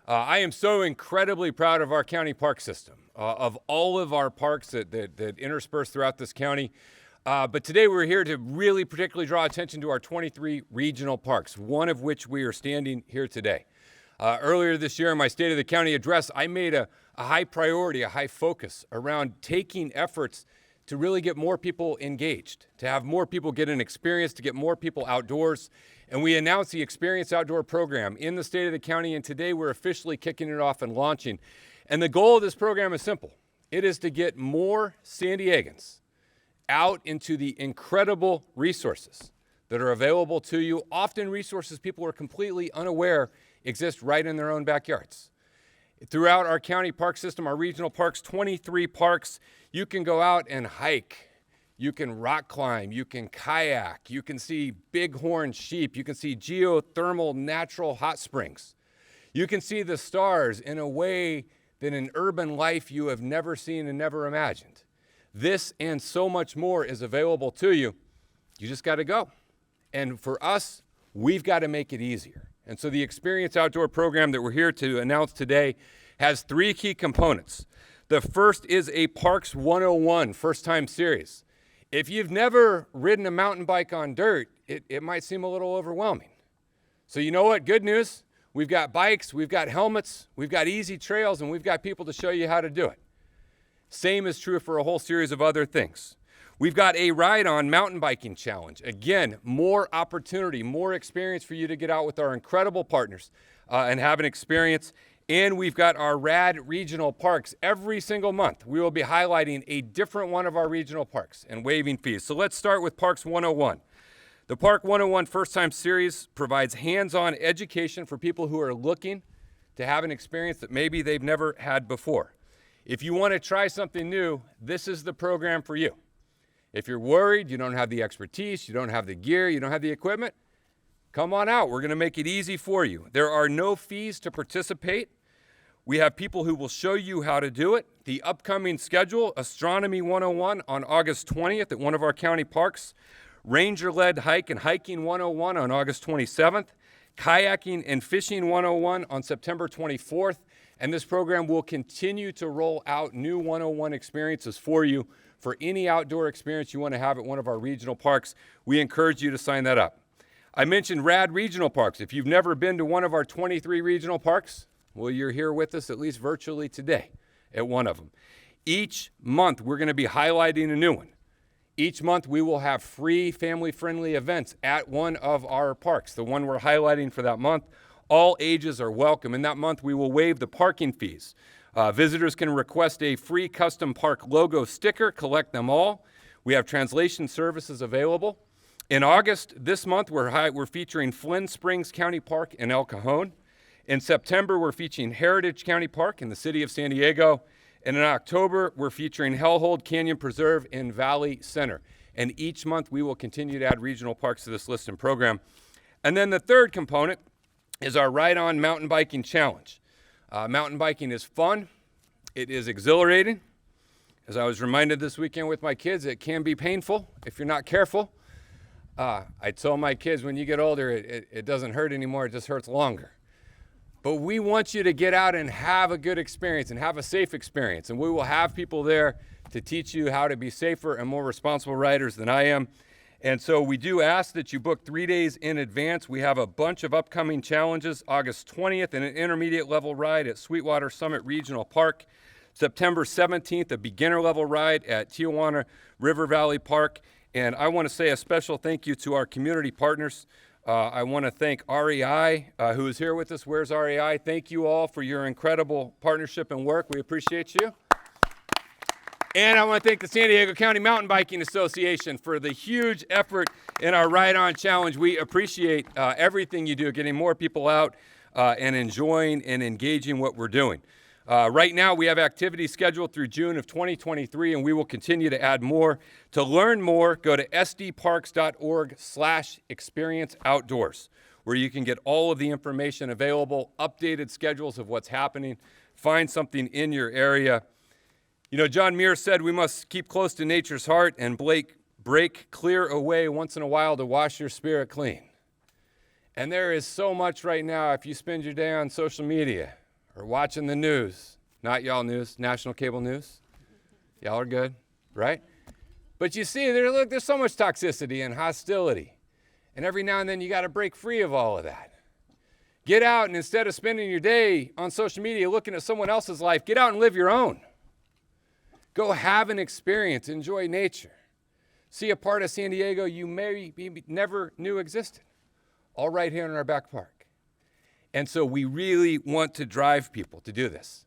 I am so incredibly proud of our county park system, of all of our parks that intersperse throughout this county. But today we're here to really particularly draw attention to our 23 regional parks, one of which we are standing here today. Earlier this year in my State of the County address, I made a high priority, a high focus around taking efforts to really get more people engaged, to have more people get an experience, to get more people outdoors. And we announced the Experience Outdoor program in the State of the County, and today we're officially kicking it off and launching. And the goal of this program is simple. It is to get more San Diegans out into the incredible resources that are available to you, often resources people are completely unaware exist right in their own backyards. Throughout our county park system, our regional parks, 23 parks, you can go out and hike. You can rock climb, you can kayak, you can see bighorn sheep, you can see geothermal natural hot springs. You can see the stars in a way that in urban life you have never seen and never imagined. This and so much more is available to you. You just got to go. And for us, we've got to make it easier. And so the Experience Outdoor program that we're here to announce today has three key components. The first is a Parks 101 first-time series. If you've never ridden a mountain bike on dirt, it might seem a little overwhelming. So you know what? Good news. We've got bikes, we've got helmets, we've got easy trails, and we've got people to show you how to do it. Same is true for a whole series of other things. We've got a Ride On mountain biking challenge. Again, more opportunity, more experience for you to get out with our incredible partners and have an experience. And we've got our RAD regional parks. Every single month, we will be highlighting a different one of our regional parks and waiving fees. So let's start with Parks 101. The Park 101 First Time Series provides hands-on education for people who are looking to have an experience that maybe they've never had before. If you want to try something new, this is the program for you. If you're worried, you don't have the expertise, you don't have the gear, you don't have the equipment, come on out. We're going to make it easy for you. There are no fees to participate. We have people who will show you how to do it. The upcoming schedule, Astronomy 101 on August 20th at one of our county parks, Ranger-led hike and hiking 101 on August 27th, kayaking and fishing 101 on September 24th, and this program will continue to roll out new 101 experiences for you for any outdoor experience you want to have at one of our regional parks. We encourage you to sign that up. I mentioned RAD regional parks. If you've never been to one of our 23 regional parks, well, you're here with us at least virtually today at one of them. Each month, we're going to be highlighting a new one. Each month, we will have free family-friendly events at one of our parks, the one we're highlighting for that month. All ages are welcome. In that month, we will waive the parking fees. Visitors can request a free custom park logo sticker, collect them all. We have translation services available. In August, this month, we're featuring Flynn Springs County Park in El Cajon. In September, we're featuring Heritage County Park in the city of San Diego. And in October, we're featuring Hellhold Canyon Preserve in Valley Center. And each month, we will continue to add regional parks to this list and program. And then the third component is our Ride On Mountain Biking Challenge. Mountain biking is fun. It is exhilarating. As I was reminded this weekend with my kids, it can be painful if you're not careful. I tell my kids, when you get older, it doesn't hurt anymore, it just hurts longer. But we want you to get out and have a good experience and have a safe experience. And we will have people there to teach you how to be safer and more responsible riders than I am. And so we do ask that you book 3 days in advance. We have a bunch of upcoming challenges. August 20th, an intermediate level ride at Sweetwater Summit Regional Park. September 17th, a beginner level ride at Tijuana River Valley Park. And I want to say a special thank you to our community partners. I want to thank REI, who is here with us. Where's REI? Thank you all for your incredible partnership and work. We appreciate you. And I want to thank the San Diego County Mountain Biking Association for the huge effort in our Ride On Challenge. We appreciate everything you do, getting more people out and enjoying and engaging what we're doing. Right now, we have activities scheduled through June of 2023, and we will continue to add more. To learn more, go to sdparks.org/experienceoutdoors, where you can get all of the information available, updated schedules of what's happening, find something in your area. You know, John Muir said we must keep close to nature's heart and break clear away once in a while to wash your spirit clean. And there is so much right now, if you spend your day on social media or watching the news, not y'all news, national cable news. Y'all are good, right? But you see, there's so much toxicity and hostility. And every now and then you got to break free of all of that. Get out, and instead of spending your day on social media looking at someone else's life, get out and live your own. Go have an experience, enjoy nature. See a part of San Diego you maybe never knew existed, all right here in our back park. And so we really want to drive people to do this.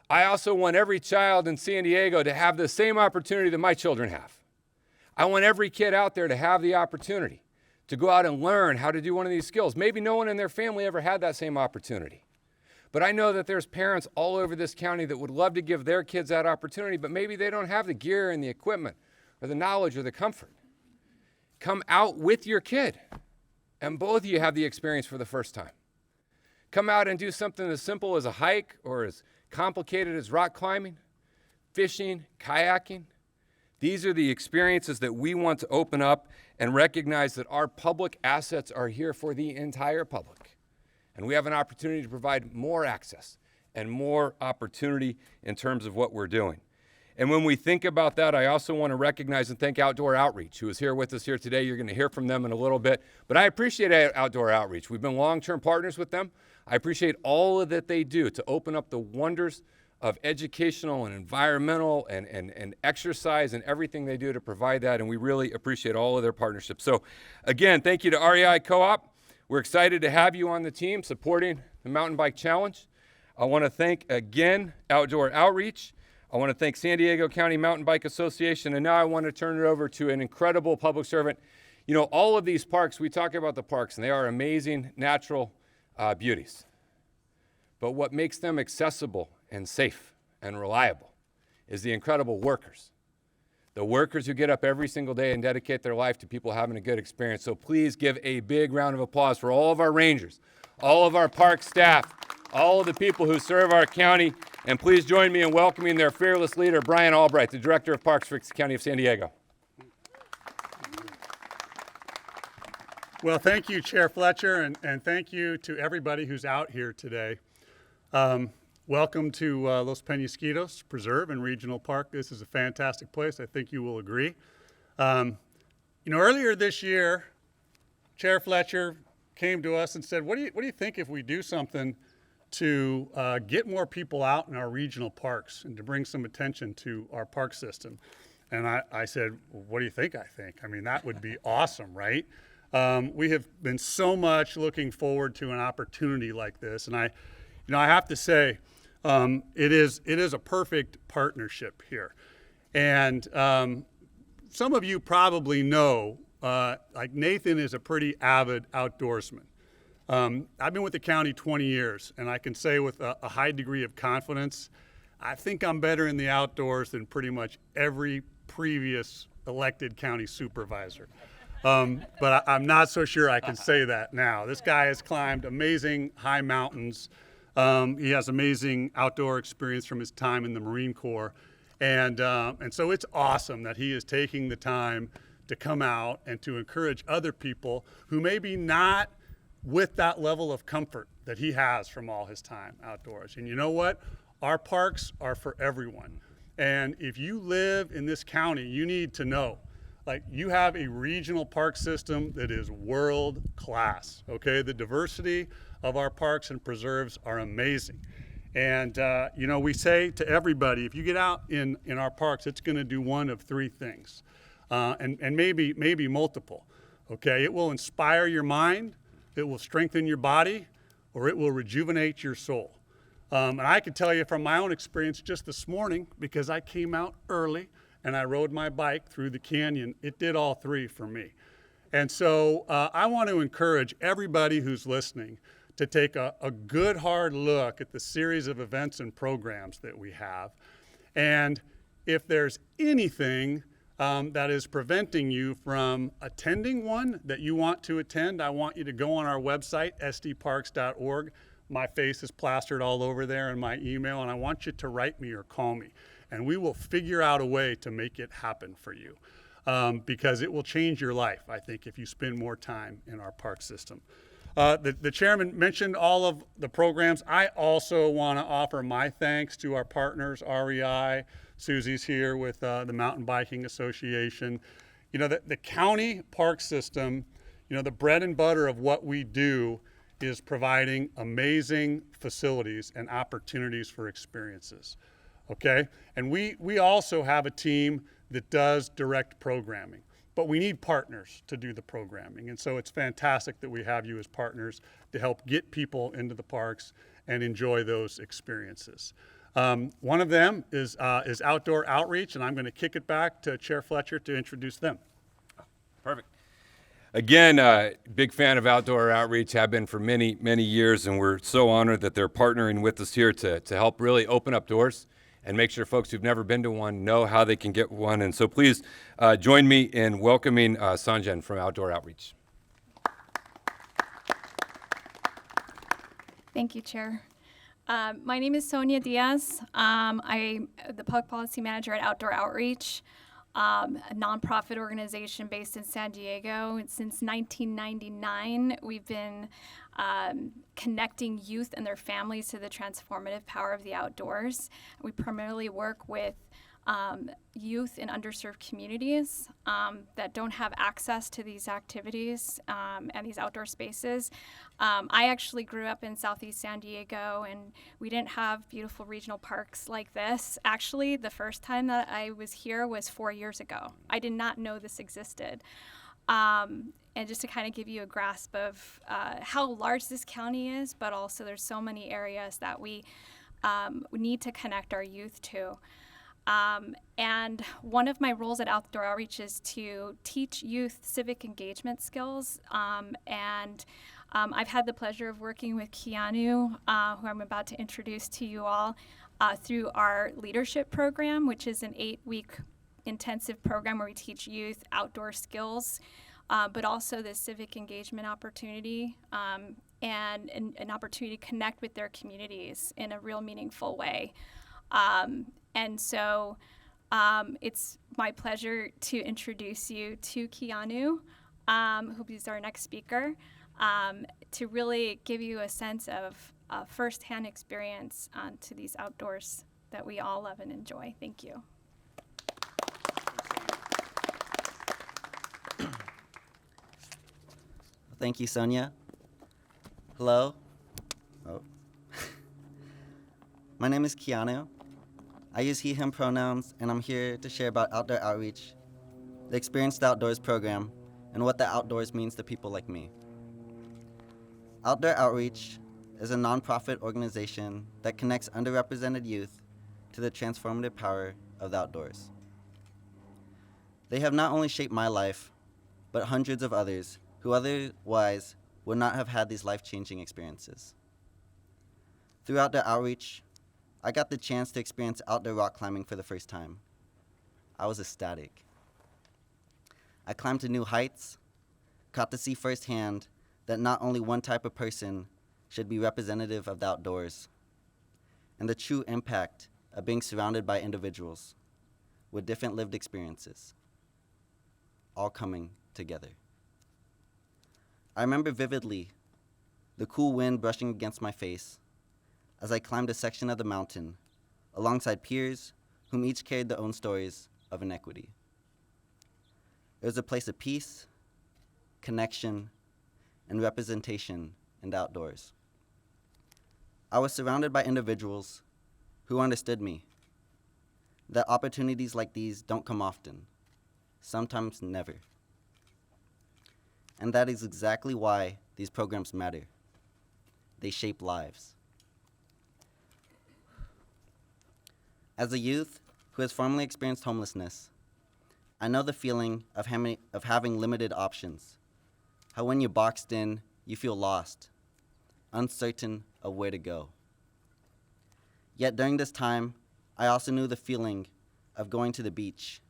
I also want every child in San Diego to have the same opportunity that my children have. I want every kid out there to have the opportunity to go out and learn how to do one of these skills. Maybe no one in their family ever had that same opportunity. But I know that there's parents all over this county that would love to give their kids that opportunity, but maybe they don't have the gear and the equipment or the knowledge or the comfort. Come out with your kid, and both of you have the experience for the first time. Come out and do something as simple as a hike or as complicated as rock climbing, fishing, kayaking. These are the experiences that we want to open up and recognize that our public assets are here for the entire public. And we have an opportunity to provide more access and more opportunity in terms of what we're doing. And when we think about that, I also want to recognize and thank Outdoor Outreach, who is here with us here today. You're going to hear from them in a little bit. But I appreciate Outdoor Outreach. We've been long-term partners with them. I appreciate all of that they do to open up the wonders of educational and environmental and exercise and everything they do to provide that, and we really appreciate all of their partnerships. So again, thank you to REI Co-op. We're excited to have you on the team supporting the Mountain Bike Challenge. I want to thank again Outdoor Outreach. I want to thank San Diego County Mountain Bike Association, and now I want to turn it over to an incredible public servant. You know, all of these parks, we talk about the parks, and they are amazing natural beauties. But what makes them accessible and safe and reliable is the incredible workers. The workers who get up every single day and dedicate their life to people having a good experience. So please give a big round of applause for all of our rangers, all of our park staff, all of the people who serve our county, and please join me in welcoming their fearless leader, Brian Albright, the Director of Parks for the County of San Diego. Well, thank you, Chair Fletcher, and thank you to everybody who's out here today. Welcome to Los Penasquitos Preserve and Regional Park. This is a fantastic place. I think you will agree. Earlier this year, Chair Fletcher came to us and said, what do you think if we do something to get more people out in our regional parks and to bring some attention to our park system? And I said, well, what do you think I think? I mean, that would be awesome, right? We have been so much looking forward to an opportunity like this. And I have to say, it is a perfect partnership here. And some of you probably know, like Nathan is a pretty avid outdoorsman. I've been with the county 20 years, and I can say with a high degree of confidence, I think I'm better in the outdoors than pretty much every previous elected county supervisor. But I'm not so sure I can say that now. This guy has climbed amazing high mountains. He has amazing outdoor experience from his time in the Marine Corps. And so it's awesome that he is taking the time to come out and to encourage other people who maybe not with that level of comfort that he has from all his time outdoors. And you know what? Our parks are for everyone. And if you live in this county, you need to know, like, you have a regional park system that is world class, okay? The diversity of our parks and preserves are amazing. And, we say to everybody, if you get out in our parks, it's gonna do one of three things, and maybe multiple, okay? It will inspire your mind, it will strengthen your body, or it will rejuvenate your soul. And I can tell you from my own experience just this morning, because I came out early and I rode my bike through the canyon, it did all three for me. And so I want to encourage everybody who's listening to take a good hard look at the series of events and programs that we have. And if there's anything that is preventing you from attending one that you want to attend, I want you to go on our website, sdparks.org. My face is plastered all over there in my email, and I want you to write me or call me. And we will figure out a way to make it happen for you, because it will change your life, I think, if you spend more time in our park system. The chairman mentioned all of the programs. I also want to offer my thanks to our partners, REI. Susie's here with the Mountain Biking Association. You know, the county park system, you know, the bread and butter of what we do is providing amazing facilities and opportunities for experiences, okay? And we also have a team that does direct programming, but we need partners to do the programming. And so it's fantastic that we have you as partners to help get people into the parks and enjoy those experiences. One of them is Outdoor Outreach, and I'm gonna kick it back to Chair Fletcher to introduce them. Perfect. Again, big fan of Outdoor Outreach, have been for many, many years, and we're so honored that they're partnering with us here to help really open up doors and make sure folks who've never been to one know how they can get one. And so please join me in welcoming Sanjin from Outdoor Outreach. Thank you, Chair. My name is Sonia Diaz. I'm the Public Policy Manager at Outdoor Outreach, a nonprofit organization based in San Diego. And since 1999, we've been connecting youth and their families to the transformative power of the outdoors. We primarily work with youth in underserved communities that don't have access to these activities and these outdoor spaces. I actually grew up in Southeast San Diego, and we didn't have beautiful regional parks like this. Actually, the first time that I was here was 4 years ago. I did not know this existed. And just to kind of give you a grasp of how large this county is, but also there's so many areas that we need to connect our youth to. And one of my roles at Outdoor Outreach is to teach youth civic engagement skills. I've had the pleasure of working with Keanu, who I'm about to introduce to you all, through our leadership program, which is an 8-week intensive program where we teach youth outdoor skills, but also the civic engagement opportunity and an opportunity to connect with their communities in a real meaningful way. And so it's my pleasure to introduce you to Keanu, who is our next speaker, to really give you a sense of firsthand experience to these outdoors that we all love and enjoy. Thank you. Thank you, Sonia. Hello. Oh. My name is Keanu. I use he, him pronouns, and I'm here to share about Outdoor Outreach, the Experienced Outdoors program, and what the outdoors means to people like me. Outdoor Outreach is a nonprofit organization that connects underrepresented youth to the transformative power of the outdoors. They have not only shaped my life, but hundreds of others who otherwise would not have had these life-changing experiences. Through Outdoor Outreach, I got the chance to experience outdoor rock climbing for the first time. I was ecstatic. I climbed to new heights, got to see firsthand that not only one type of person should be representative of the outdoors, and the true impact of being surrounded by individuals with different lived experiences, all coming together. I remember vividly the cool wind brushing against my face as I climbed a section of the mountain alongside peers whom each carried their own stories of inequity. It was a place of peace, connection, and representation in the outdoors. I was surrounded by individuals who understood me, that opportunities like these don't come often, sometimes never. And that is exactly why these programs matter. They shape lives. As a youth who has formerly experienced homelessness, I know the feeling of having limited options, how when you're boxed in, you feel lost, uncertain of where to go. Yet during this time, I also knew the feeling of going to the beach,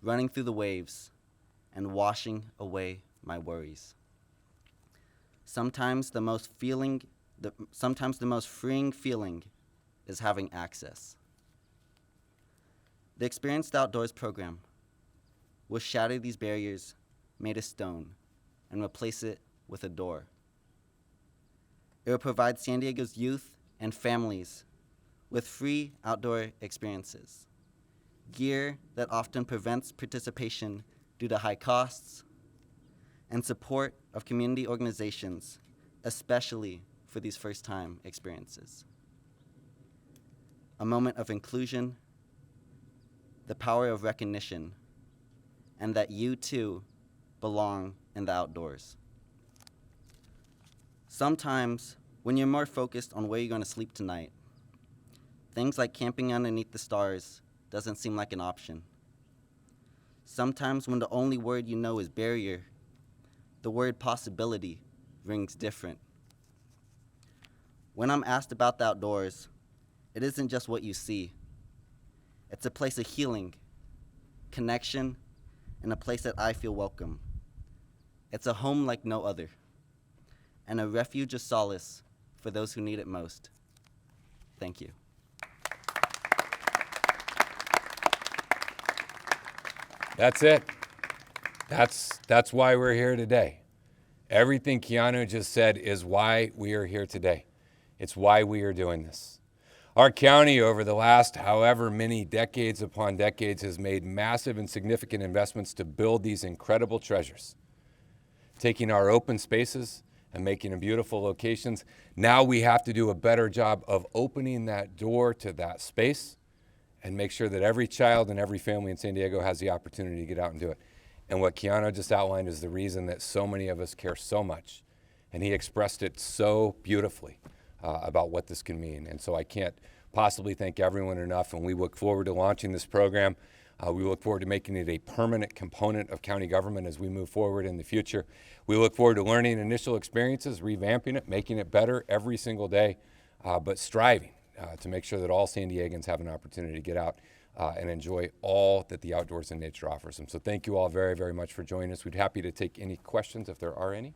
running through the waves, and washing away my worries. Sometimes the most freeing feeling is having access. The Experienced Outdoors program will shatter these barriers made of stone and replace it with a door, It will provide San Diego's youth and families with free outdoor experiences, gear that often prevents participation due to high costs, and support of community organizations, especially for these first-time experiences. A moment of inclusion, the power of recognition, and that you too belong in the outdoors. Sometimes, when you're more focused on where you're going to sleep tonight, things like camping underneath the stars doesn't seem like an option. Sometimes when the only word you know is barrier, the word possibility rings different. When I'm asked about the outdoors, it isn't just what you see. It's a place of healing, connection, and a place that I feel welcome. It's a home like no other, and a refuge of solace for those who need it most. Thank you. That's it. That's why we're here today. Everything Keanu just said is why we are here today. It's why we are doing this. Our county, over the last however many decades upon decades, has made massive and significant investments to build these incredible treasures. Taking our open spaces and making them beautiful locations, now we have to do a better job of opening that door to that space and make sure that every child and every family in San Diego has the opportunity to get out and do it. And what Keanu just outlined is the reason that so many of us care so much. And he expressed it so beautifully about what this can mean. And so I can't possibly thank everyone enough, and we look forward to launching this program. We look forward to making it a permanent component of county government as we move forward in the future. We look forward to learning initial experiences, revamping it, making it better every single day, but striving to make sure that all San Diegans have an opportunity to get out and enjoy all that the outdoors and nature offers them. So thank you all very, very much for joining us. We'd be happy to take any questions if there are any.